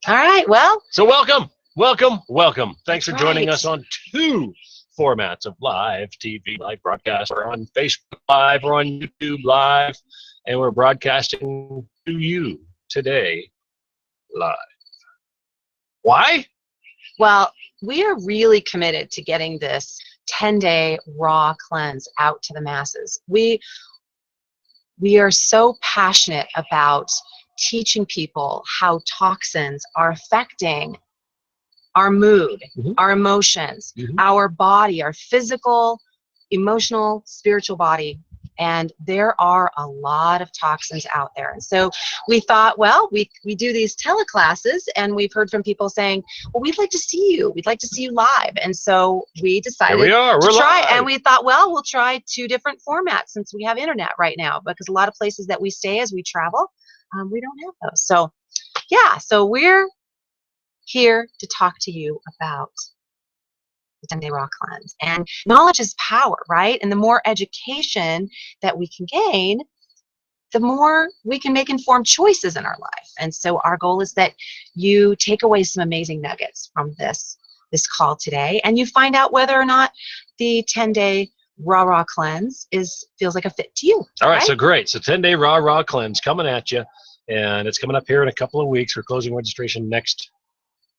All right. Well, So welcome. Thanks for that's joining right. us on two formats of live TV, live broadcast. We're on Facebook Live, we're on YouTube Live, and we're broadcasting to you today live. Why? Well, we are really committed to getting this 10-day raw cleanse out to the masses. We are so passionate about teaching people how toxins are affecting our mood, our emotions, our body, our physical, emotional, spiritual body. And there are a lot of toxins out there. And so we thought, well, we do these teleclasses, and we've heard from people saying, well, we'd like to see you. We'd like to see you live. And so we decided Here we are. to We're try. live. And we thought, well, we'll try two different formats since we have internet right now, because a lot of places that we stay as we travel, we don't have those. So yeah, so we're here to talk to you about the 10-day raw cleanse. And knowledge is power, right? And the more education that we can gain, the more we can make informed choices in our life. And so our goal is that you take away some amazing nuggets from this call today, and you find out whether or not the 10-day raw cleanse feels like a fit to you. All right, so great. So 10-day raw cleanse coming at you, and it's coming up here in a couple of weeks. We're closing registration next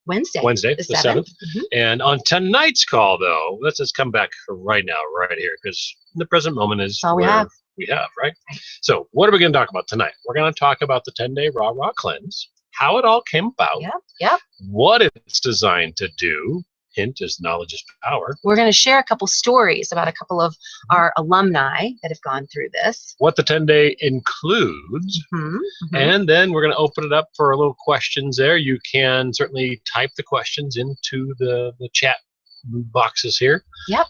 Wednesday, the 7th. And on tonight's call, though, let's just come back right now, right here, because the present moment is all we have, right? So what are we going to talk about tonight? We're going to talk about the 10-day raw cleanse, how it all came about, what it's designed to do. Hint is knowledge is power. We're going to share a couple stories about a couple of our alumni that have gone through this. What the 10-day includes. And then we're going to open it up for a little questions there. You can certainly type the questions into the chat boxes here.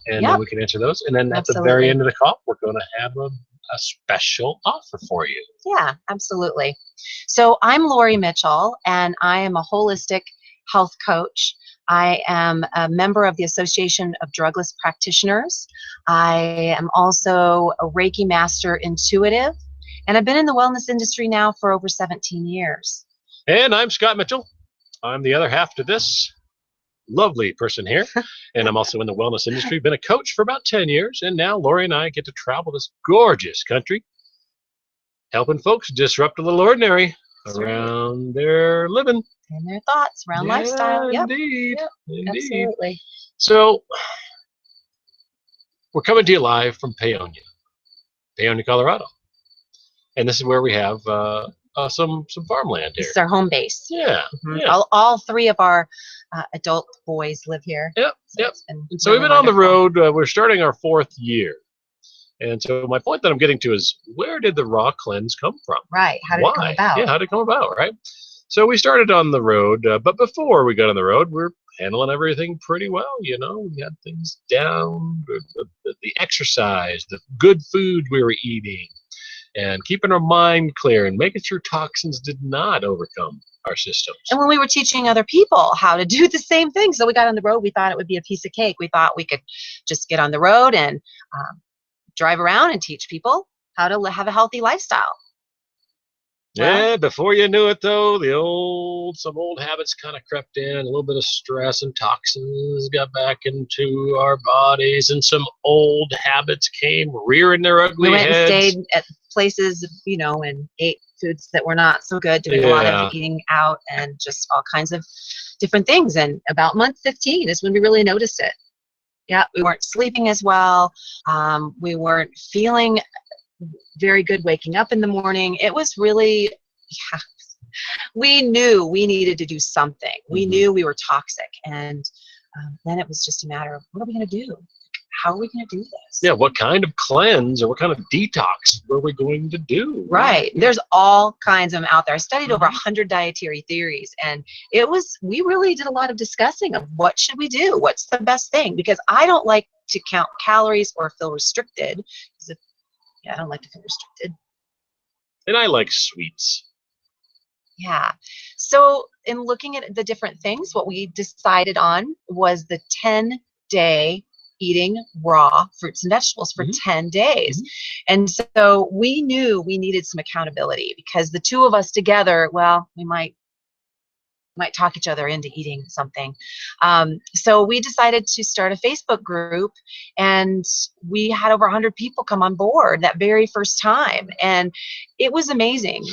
And then we can answer those. And then at the very end of the call, we're going to have a special offer for you. Yeah, absolutely. So I'm Lori Mitchell, and I am a holistic health coach. I am a member of the Association of Drugless Practitioners. I am also a Reiki Master Intuitive, and I've been in the wellness industry now for over 17 years. And I'm Scott Mitchell. I'm the other half to this lovely person here, and I'm also in the wellness industry. Been a coach for about 10 years, and now Lori and I get to travel this gorgeous country, helping folks disrupt a little ordinary around their living. And their thoughts around lifestyle. Indeed. Absolutely. So we're coming to you live from Paonia, Colorado. And this is where we have some farmland here. This is our home base. Yeah. All three of our adult boys live here. So we've been on the road. We're starting our 4th year. And so my point that I'm getting to is, where did the raw cleanse come from? Right. How did it come about? Yeah, how did it come about, right? So we started on the road, but before we got on the road, we're handling everything pretty well. You know, we had things down, the exercise, the good food we were eating, and keeping our mind clear and making sure toxins did not overcome our systems. And when we were teaching other people how to do the same thing, so we got on the road, we thought it would be a piece of cake. We thought we could just get on the road and drive around and teach people how to have a healthy lifestyle. Yeah, before you knew it, though, some old habits kind of crept in. A little bit of stress and toxins got back into our bodies, and some old habits came rearing their ugly heads. We went and stayed at places, and ate foods that were not so good, doing a lot of eating out and just all kinds of different things. And about month 15 is when we really noticed it. Yeah, we weren't sleeping as well. We weren't feeling very good waking up in the morning. It was really, we knew we needed to do something. We knew we were toxic. And then it was just a matter of, what are we going to do? How are we going to do this? Yeah, what kind of cleanse or what kind of detox were we going to do? Right. There's all kinds of them out there. I studied over 100 dietary theories, and we really did a lot of discussing of what should we do? What's the best thing? Because I don't like to count calories or feel restricted. I don't like to feel restricted. And I like sweets. Yeah. So in looking at the different things, what we decided on was the 10-day eating raw fruits and vegetables for 10 days. And so we knew we needed some accountability, because the two of us together, well, we might might talk each other into eating something. So we decided to start a Facebook group, and we had over 100 people come on board that very first time. And it was amazing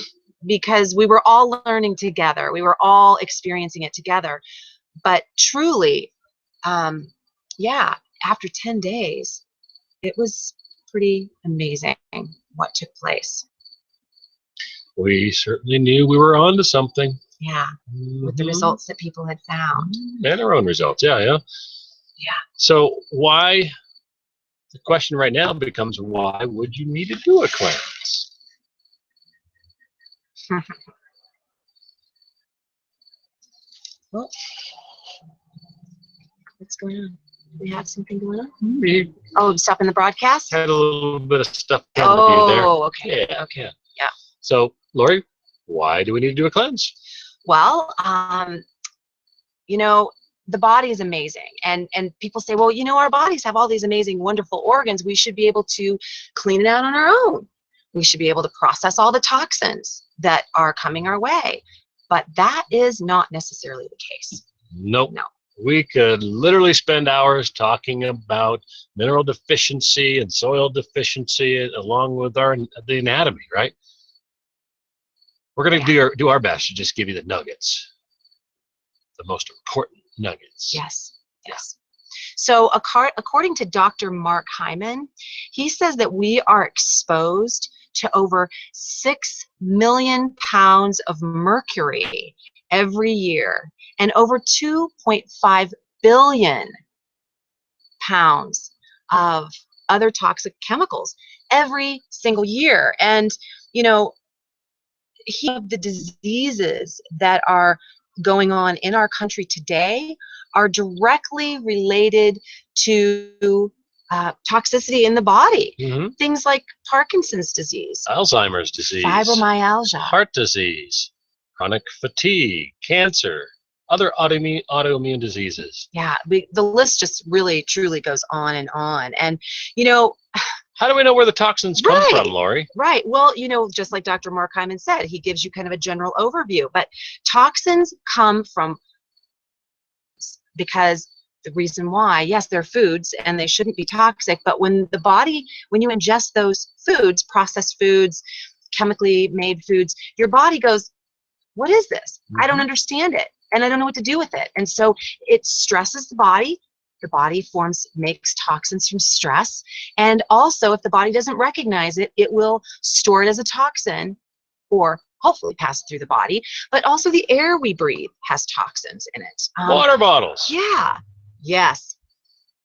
because we were all learning together. We were all experiencing it together. But truly, yeah, after 10 days, it was pretty amazing what took place. We certainly knew we were on to something. Yeah, with the results that people had found. And our own results, yeah. Yeah. So why, the question right now becomes, why would you need to do a cleanse? Well, what's going on? We have something going on? We Stopping the broadcast? had a little bit of stuff done with you there. Oh, okay. Yeah. Yeah. So, Lori, why do we need to do a cleanse? Well, the body is amazing, and people say, well, our bodies have all these amazing, wonderful organs. We should be able to clean it out on our own. We should be able to process all the toxins that are coming our way. But that is not necessarily the case. Nope. No. We could literally spend hours talking about mineral deficiency and soil deficiency along with the anatomy, right? We're going to do our best to just give you the nuggets, the most important nuggets. Yes. So according to Dr. Mark Hyman, he says that we are exposed to over 6 million pounds of mercury every year and over 2.5 billion pounds of other toxic chemicals every single year. And, the diseases that are going on in our country today are directly related to toxicity in the body. Things like Parkinson's disease, Alzheimer's disease, fibromyalgia, heart disease, chronic fatigue, cancer, other autoimmune diseases. Yeah, the list just really, truly goes on and on. And, how do we know where the toxins come from, Lori? Right. Well, just like Dr. Mark Hyman said, he gives you kind of a general overview. But toxins come from, because the reason why, yes, they're foods and they shouldn't be toxic, but when you ingest those foods, processed foods, chemically made foods, your body goes, what is this? I don't understand it, and I don't know what to do with it. And so it stresses the body. The body makes toxins from stress. And also, if the body doesn't recognize it, it will store it as a toxin or hopefully pass through the body. But also the air we breathe has toxins in it. Water bottles. Yeah. Yes.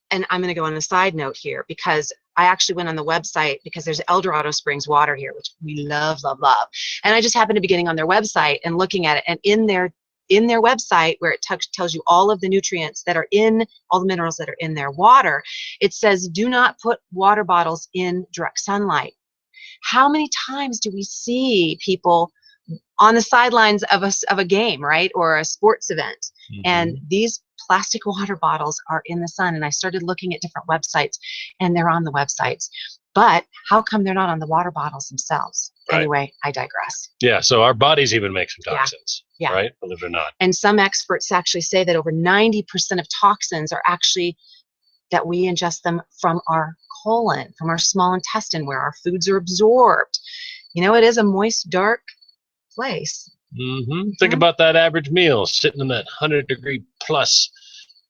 And I'm going to go on a side note here, because I actually went on the website, because there's El Dorado Springs water here, which we love, love, love. And I just happened to be getting on their website and looking at it. And in their website, where it tells you all of the nutrients that are in, all the minerals that are in their water, it says, do not put water bottles in direct sunlight. How many times do we see people on the sidelines of a game, right, or a sports event, and these plastic water bottles are in the sun? And I started looking at different websites, and they're on the websites. But how come they're not on the water bottles themselves? Right. Anyway, I digress. Yeah, so our bodies even make some toxins, yeah. Right? Believe it or not. And some experts actually say that over 90% of toxins are actually that we ingest them from our colon, from our small intestine, where our foods are absorbed. It is a moist, dark place. Think about that average meal, sitting in that 100-degree plus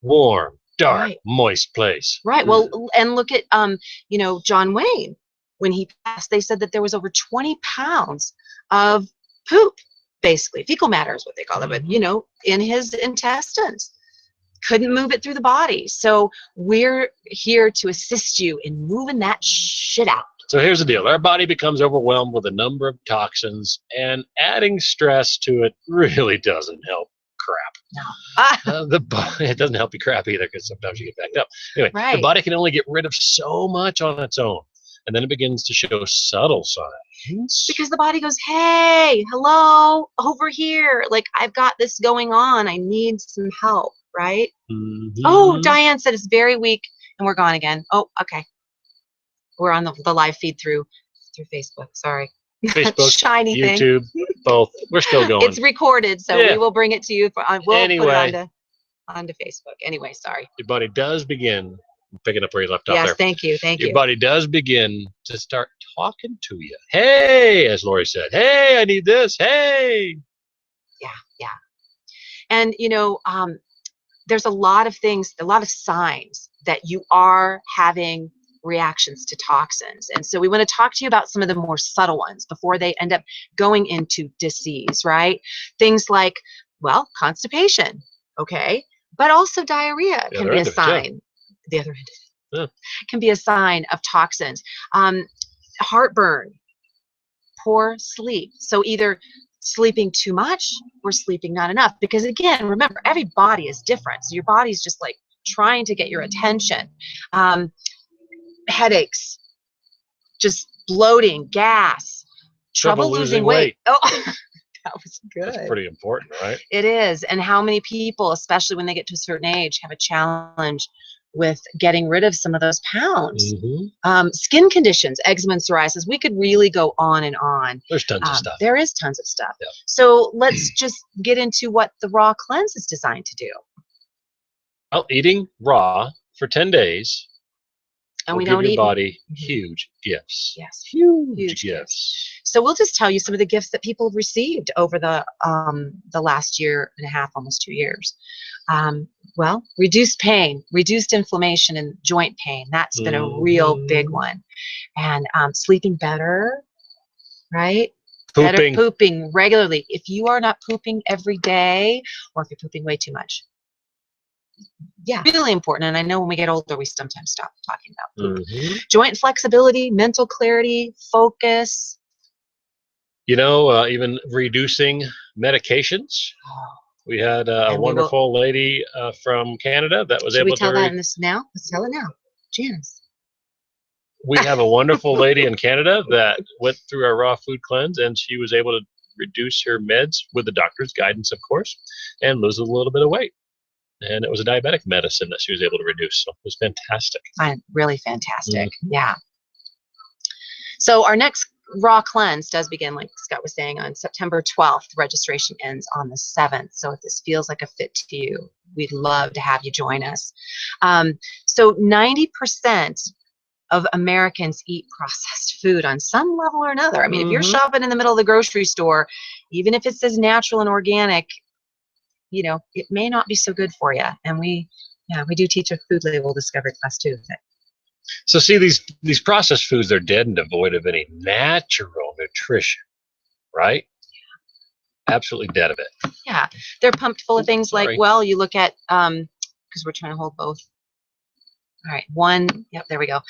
warm, dark, moist place. Right. Well, and look at John Wayne. When he passed, they said that there was over 20 pounds of poop, basically fecal matter is what they call it, but in his intestines. Couldn't move it through the body. So we're here to assist you in moving that shit out. So here's the deal. Our body becomes overwhelmed with a number of toxins, and adding stress to it really doesn't help crap. No. It doesn't help you crap either, because sometimes you get backed up. Anyway, the body can only get rid of so much on its own, and then it begins to show subtle signs. Because the body goes, hey, hello, over here. Like, I've got this going on. I need some help, right? Oh, Diane said it's very weak, and we're gone again. Oh, okay. We're on the live feed through Facebook. Sorry. Facebook, shiny YouTube, thing. both. We're still going. It's recorded, so we will bring it to you. We'll put it onto Facebook. Anyway, sorry. Your body does begin, picking up where you left off Yes, there. thank you. Your body does begin to start talking to you. Hey, as Lori said, hey, I need this. Hey. Yeah. And, there's a lot of things, a lot of signs that you are having reactions to toxins. And so we want to talk to you about some of the more subtle ones before they end up going into disease, right? Things like, well, constipation, okay? But also diarrhea can be a sign. The other end can be a sign of toxins. Heartburn, poor sleep. So either sleeping too much or sleeping not enough, because again, remember, every body is different, so your body's just like trying to get your attention. Headaches, just bloating, gas, trouble losing weight. Oh, that was good. That's pretty important, right? It is. And how many people, especially when they get to a certain age, have a challenge with getting rid of some of those pounds. Skin conditions, eczema and psoriasis. We could really go on and on. There's tons of stuff. There is tons of stuff. Yeah. So let's just get into what the raw cleanse is designed to do. Well, eating raw for 10 days and will we give don't your eat body huge gifts. Yes, huge gifts. So we'll just tell you some of the gifts that people have received over the last year and a half, almost 2 years. Well, reduced pain, reduced inflammation and joint pain. That's been a real big one. And sleeping better, right? Pooping. Better pooping regularly. If you are not pooping every day, or if you're pooping way too much, really important. And I know when we get older, we sometimes stop talking about poop. Joint flexibility, mental clarity, focus. Even reducing medications. We had a wonderful lady from Canada that was able to. Should we tell that in this now? Let's tell it now. Janice. We have a wonderful lady in Canada that went through our raw food cleanse, and she was able to reduce her meds with the doctor's guidance, of course, and lose a little bit of weight. And it was a diabetic medicine that she was able to reduce. So it was fantastic. Really fantastic. Yeah. So our next raw cleanse does begin, like Scott was saying, on September 12th. Registration ends on the 7th. So if this feels like a fit to you, we'd love to have you join us. So 90% of Americans eat processed food on some level or another. I mean, if you're shopping in the middle of the grocery store, even if it says natural and organic, it may not be so good for you. And we do teach a food label discovery class too. So see, these processed foods, they're dead and devoid of any natural nutrition, right? Absolutely dead of it. Yeah, they're pumped full of things like, well, you look at, because we're trying to hold both. All right, one, yep, there we go.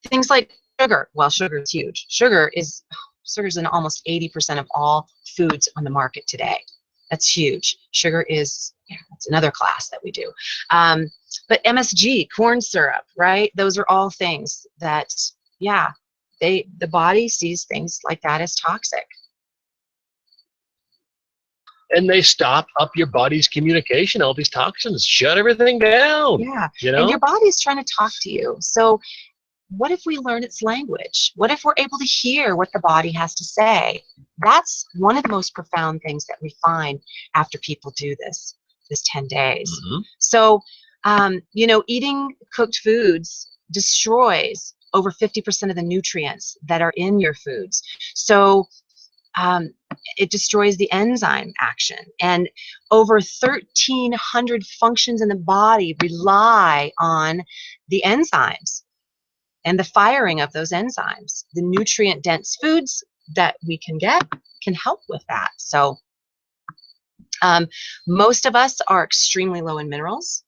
Things like sugar. Well, sugar is huge. Sugar's in almost 80% of all foods on the market today. That's huge. Sugar is, that's another class that we do. But MSG, corn syrup, right? Those are all things that, the body sees things like that as toxic. And they stop up your body's communication. All these toxins shut everything down. Yeah. And your body's trying to talk to you. So what if we learn its language? What if we're able to hear what the body has to say? That's one of the most profound things that we find after people do this 10 days. So, eating cooked foods destroys over 50% of the nutrients that are in your foods. So it destroys the enzyme action. And over 1,300 functions in the body rely on the enzymes and the firing of those enzymes. The nutrient-dense foods that we can get can help with that. So most of us are extremely low in minerals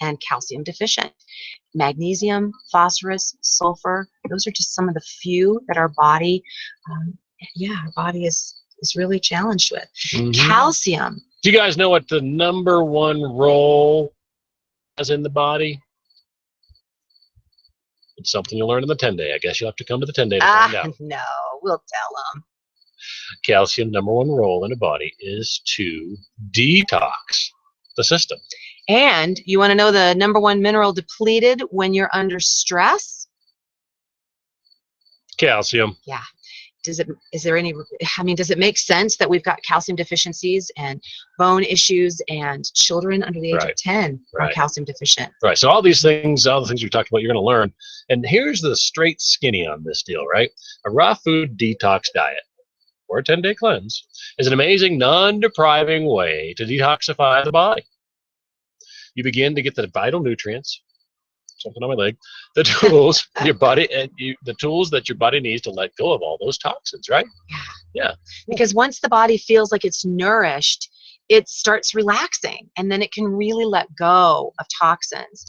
and calcium deficient. Magnesium, phosphorus, sulfur, those are just some of the few that our body, our body is really challenged with. Calcium. Do you guys know what the number one role is in the body? It's something you'll learn in the 10-day. I guess you'll have to come to the 10-day to find out. No, we'll tell them. Calcium, number one role in the body is to detox the system. And you want to know the number one mineral depleted when you're under stress? Calcium. Yeah. is there any, I mean, does it make sense that we've got calcium deficiencies and bone issues, and children under the age of 10 are calcium deficient? Right. So all these things, all the things we talked about, you're going to learn. And here's the straight skinny on this deal, right? A raw food detox diet or a 10-day cleanse is an amazing, non-depriving way to detoxify the body. You begin to get the vital nutrients, something on my leg, the tools your body and the tools that your body needs to let go of all those toxins, right? Yeah. Because once the body feels like it's nourished, it starts relaxing, and then it can really let go of toxins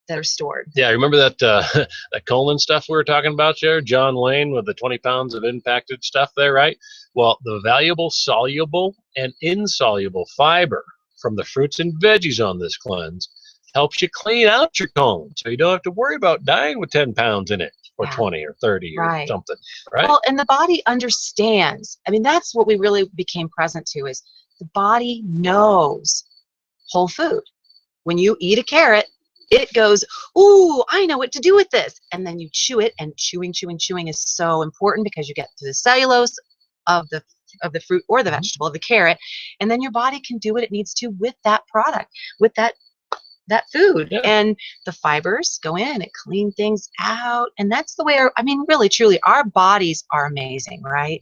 that are stored. Yeah, remember that that colon stuff we were talking about there, John Wayne, with the 20 pounds of impacted stuff there, right? Well, the valuable soluble and insoluble fiber from the fruits and veggies on this cleanse helps you clean out your colon, so you don't have to worry about dying with 10 pounds in it, or 20 or 30 or something, right? Well, and the body understands. I mean, that's what we really became present to, is the body knows whole food. When you eat a carrot, it goes, ooh, I know what to do with this. And then you chew it, and chewing is so important, because you get to the cellulose of the fruit or the vegetable, of the carrot, and then your body can do what it needs to with that product, with that food. And the fibers go in, it clean things out. And that's the way I mean, really, truly, our bodies are amazing, right?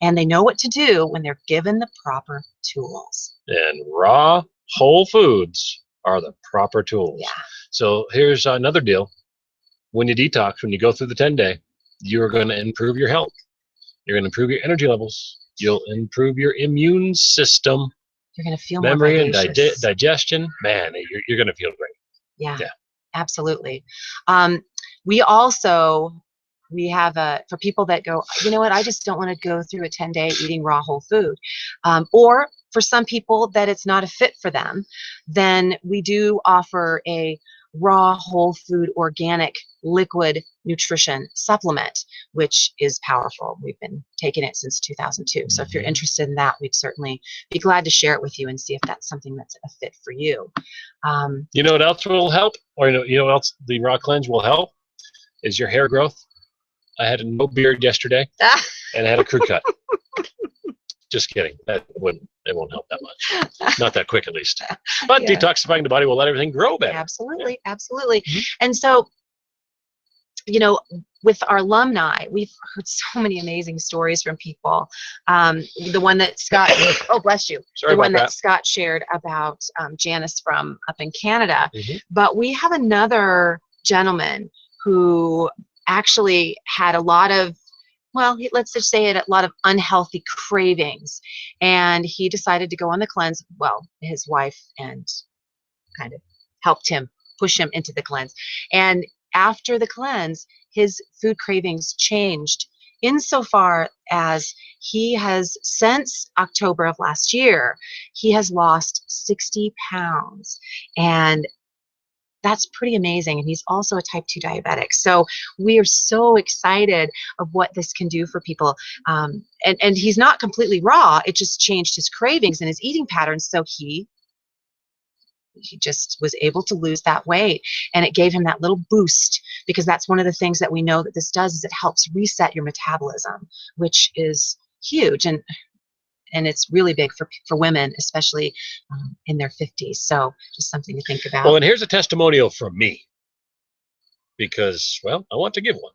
And they know what to do when they're given the proper tools. And raw whole foods are the proper tools. Yeah. So here's another deal. When you detox, when you go through the 10-day, you're going to improve your health. You're going to improve your energy levels. You'll improve your immune system. You're going to feel memory more and digestion. Man, you're going to feel great. Yeah. Absolutely. We also, have for people that go, you know what, I just don't want to go through a 10-day eating raw whole food. Or for some people that it's not a fit for them, then we do offer a raw whole food organic liquid nutrition supplement, which is powerful. We've been taking it since 2002. So if you're interested in that, we'd certainly be glad to share it with you and see if that's something that's a fit for you. You know what else will help? Or you know what else the raw cleanse will help? Is your hair growth. I had no beard yesterday, and I had a crew cut. Just kidding. It won't help that much. Not that quick, at least. But detoxifying the body will let everything grow better. Absolutely. And so, you know, with our alumni, we've heard so many amazing stories from people. The one that Scott, oh, bless you. Sorry the one about that Scott shared about Janice from up in Canada. But we have another gentleman who actually had a lot of, well, let's just say it, a lot of unhealthy cravings. And he decided to go on the cleanse. Well, his wife and kind of helped him, push him into the cleanse. And after the cleanse, his food cravings changed insofar as he has, since October of last year, he has lost 60 pounds. And that's pretty amazing. And he's also a type 2 diabetic. So we are so excited of what this can do for people. And he's not completely raw. It just changed his cravings and his eating patterns. So he just was able to lose that weight, and it gave him that little boost, because that's one of the things that we know that this does, is it helps reset your metabolism, which is huge. And it's really big for women, especially in their 50s. So just something to think about. Well, and here's a testimonial from me, because, well, I want to give one.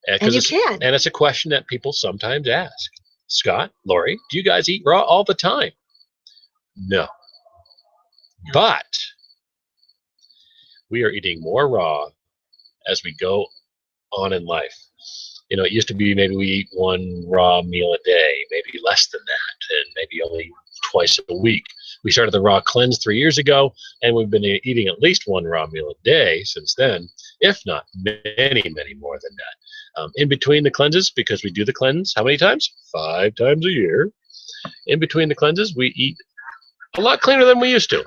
And you can. And it's a question that people sometimes ask. Scott, Lori, do you guys eat raw all the time? No. But we are eating more raw as we go on in life. You know, it used to be maybe we eat one raw meal a day, maybe less than that, and maybe only twice a week. We started the raw cleanse 3 years ago, and we've been eating at least one raw meal a day since then, if not many, many more than that. In between the cleanses, because we do the cleanse, how many times? 5 times a year. In between the cleanses, we eat a lot cleaner than we used to.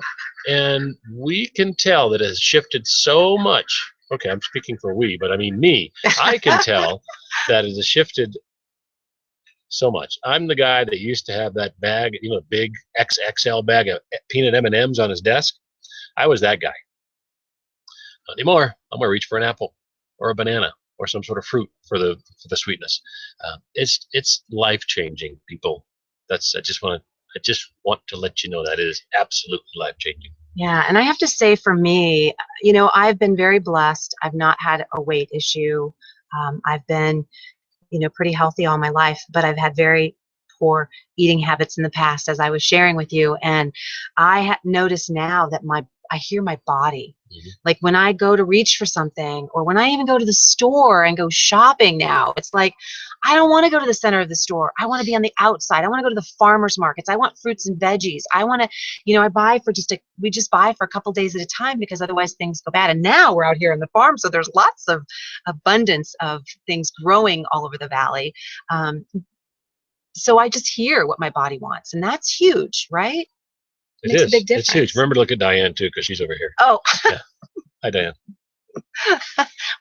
And we can tell that it has shifted so much. Okay, I'm speaking for we, but I mean me. I can tell that it has shifted so much. I'm the guy that used to have that bag, you know, big XXL bag of peanut M&Ms on his desk. I was that guy. Not anymore. I'm going to reach for an apple or a banana or some sort of fruit for the sweetness. It's life changing, people. I just want to let you know that it is absolutely life changing. Yeah, and I have to say for me, I've been very blessed. I've not had a weight issue. I've been, pretty healthy all my life, but I've had very poor eating habits in the past, as I was sharing with you. And I notice now that I hear my body. Mhm. Like when I go to reach for something, or when I even go to the store and go shopping now, it's like, I don't want to go to the center of the store. I want to be on the outside. I want to go to the farmers markets. I want fruits and veggies. I want to, I buy for we just buy for a couple days at a time, because otherwise things go bad. And now we're out here on the farm, so there's lots of abundance of things growing all over the valley. So I just hear what my body wants, and that's huge, right? It Makes a is. big difference. It's huge. Remember to look at Diane too, because she's over here. Oh, Yeah. Hi, Diane.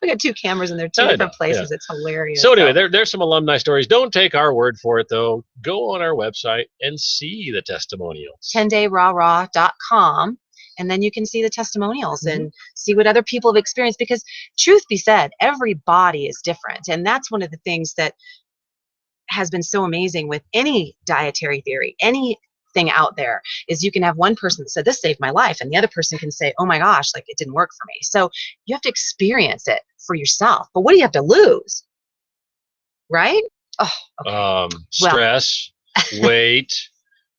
we got two cameras in there, two I different know, places. yeah. It's hilarious. So anyway, there's some alumni stories. Don't take our word for it, though. Go on our website and see the testimonials. 10dayrawraw.com, and then you can see the testimonials and see what other people have experienced, because truth be said, every body is different. And that's one of the things that has been so amazing with any dietary theory, anything out there, is you can have one person that said, this saved my life, and the other person can say, oh my gosh, like it didn't work for me. So you have to experience it for yourself. But what do you have to lose? Right? Oh, okay. Stress, weight,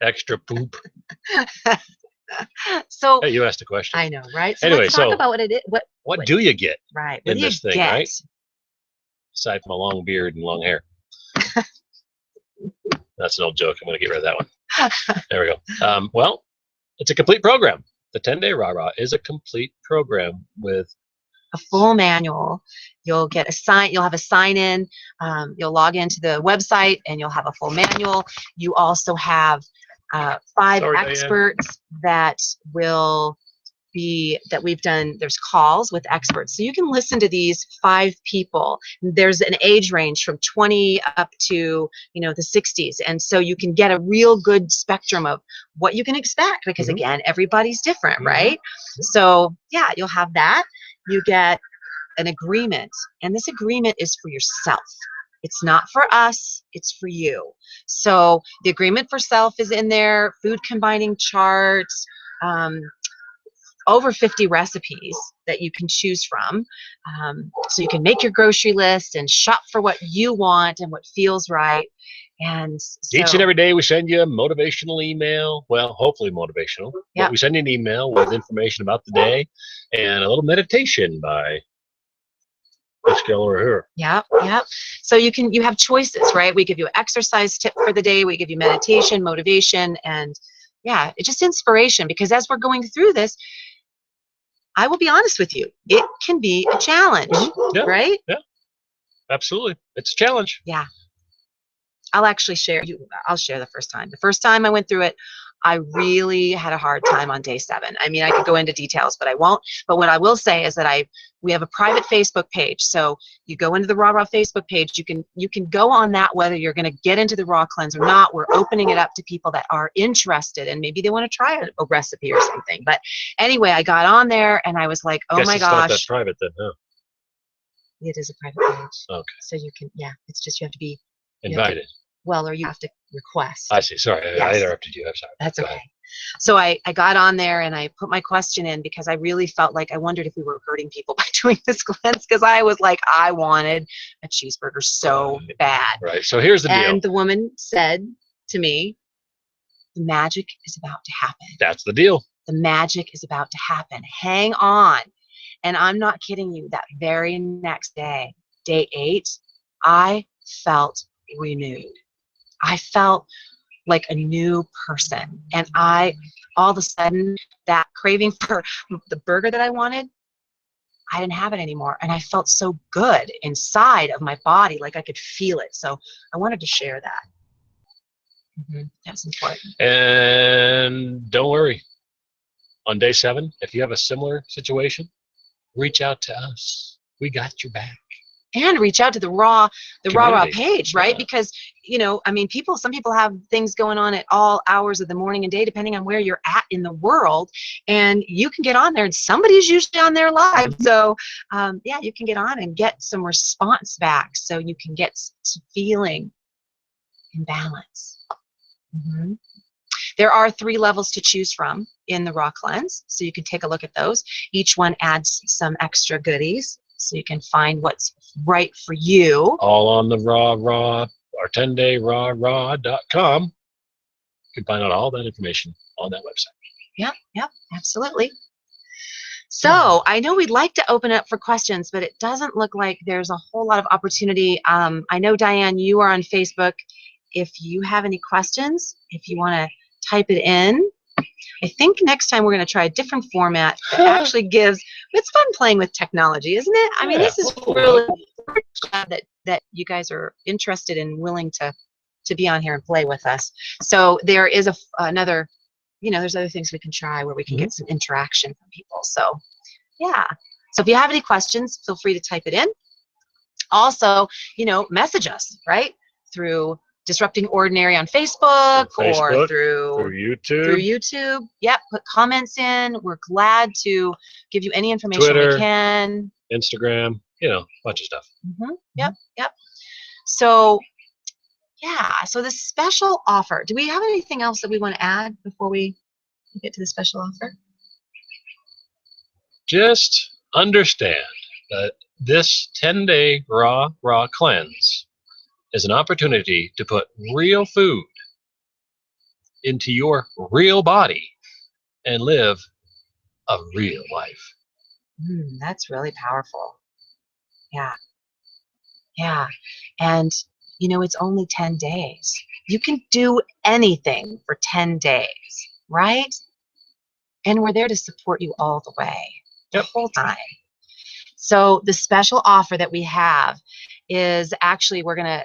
extra poop. So Hey, you asked a question. I know, right? So Anyway, let's talk about what it is. What do you get? Right. In this thing, right? Aside from a long beard and long hair. That's an old joke. I'm going to get rid of that one. There we go. Well, it's a complete program. The 10-Day Rah-Rah is a complete program with a full manual. You'll get you'll have a sign in. You'll log into the website and you'll have a full manual. You also have 5 experts that we've done. There's calls with experts, so you can listen to these 5 people. There's an age range from 20 up to the 60s, and so you can get a real good spectrum of what you can expect, because again, everybody's different, right? So yeah, you'll have that. You get an agreement, and this agreement is for yourself. It's not for us, it's for you. So the agreement for self is in there, food combining charts, over 50 recipes that you can choose from. So you can make your grocery list and shop for what you want and what feels right. And so, each and every day we send you a motivational email. Well, hopefully motivational. Yeah. But we send you an email with information about the day and a little meditation by this girl over here. Yep. So you have choices, right? We give you an exercise tip for the day. We give you meditation, motivation, and yeah, it's just inspiration. Because as we're going through this, I will be honest with you, it can be a challenge, right? Yeah, absolutely. It's a challenge. Yeah. I'll actually share. I'll share the first time. The first time I went through it, I really had a hard time on day 7. I mean, I could go into details, but I won't. But what I will say is that we have a private Facebook page. So you go into the Raw Facebook page. You can go on that whether you're going to get into the raw cleanse or not. We're opening it up to people that are interested and maybe they want to try a recipe or something. But anyway, I got on there and I was like, oh my gosh. It's not that private then, huh? It is a private page. Okay. So you can, it's just you have to be invited. Or you have to request. I see. Sorry, I interrupted you. I'm sorry. That's okay. So I got on there and I put my question in because I really felt like I wondered if we were hurting people by doing this cleanse, because I was like, I wanted a cheeseburger so bad. Right. So here's the deal. And the woman said to me, the magic is about to happen. That's the deal. The magic is about to happen. Hang on. And I'm not kidding you. That very next day, day 8, I felt renewed. I felt like a new person. And all of a sudden, that craving for the burger that I wanted, I didn't have it anymore. And I felt so good inside of my body, like I could feel it. So I wanted to share that. That's important. And don't worry. On day 7, if you have a similar situation, reach out to us. We got your back. and reach out to the raw Community. page, right? Yeah. Because, you know, I mean, some people have things going on at all hours of the morning and day, depending on where you're at in the world, and you can get on there, and somebody's usually on there live. So yeah, you can get on and get some response back, so you can get feeling in balance. Mm-hmm. There are 3 levels to choose from in the Raw Cleanse, so you can take a look at those. Each one adds some extra goodies, so you can find what's right for you. All on the our 10-day RAWkin. You can find out all that information on that website. Yep, absolutely. So I know we'd like to open up for questions, but it doesn't look like there's a whole lot of opportunity. I know, Diane, you are on Facebook. If you have any questions, if you want to type it in. I think next time we're going to try a different format that actually gives, it's fun playing with technology, isn't it? I mean, this is really glad that you guys are interested and willing to be on here and play with us. So there is another, you know, there's other things we can try where we can get some interaction from people. So yeah. So if you have any questions, feel free to type it in. Also, you know, message us, right? Through Disrupting Ordinary on Facebook, or through YouTube. Yep, put comments in. We're glad to give you any information Twitter, we can. Instagram, you know, a bunch of stuff. Yep. So yeah, so the special offer. Do we have anything else that we want to add before we get to the special offer? Just understand that this 10-day raw cleanse is an opportunity to put real food into your real body and live a real life. That's really powerful. Yeah. And, you know, it's only 10 days. You can do anything for 10 days, right? And we're there to support you all the way, the whole time. So the special offer that we have is actually we're gonna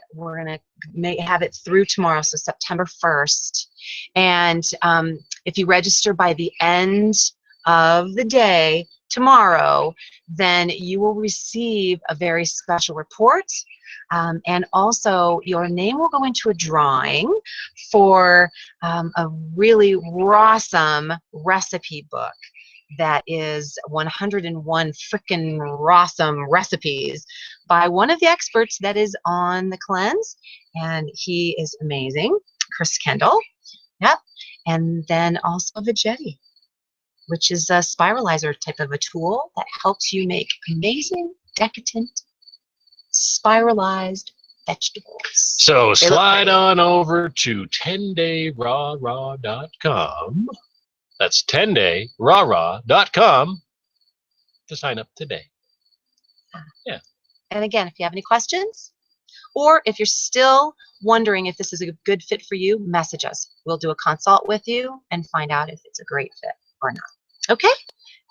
have it through tomorrow, so September 1st. And if you register by the end of the day tomorrow, then you will receive a very special report. And also your name will go into a drawing for a really awesome recipe book that is 101 frickin' awesome recipes by one of the experts that is on the cleanse, and he is amazing, Chris Kendall. Yep. And then also Vegetti, which is a spiralizer type of a tool that helps you make amazing, decadent, spiralized vegetables. So slide on over to 10dayrawraw.com. That's 10dayrawraw.com to sign up today. Yeah. And again, if you have any questions, or if you're still wondering if this is a good fit for you, message us. We'll do a consult with you and find out if it's a great fit or not. Okay?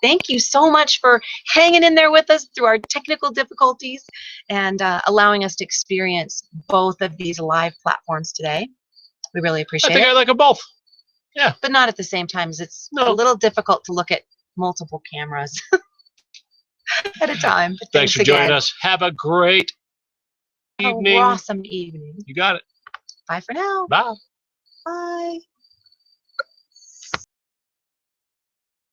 Thank you so much for hanging in there with us through our technical difficulties and allowing us to experience both of these live platforms today. We really appreciate it. I think I like them both. Yeah. But not at the same time, as it's a little difficult to look at multiple cameras at a time. But thanks for joining us. Have a great evening. Awesome evening. You got it. Bye for now. Bye. Bye.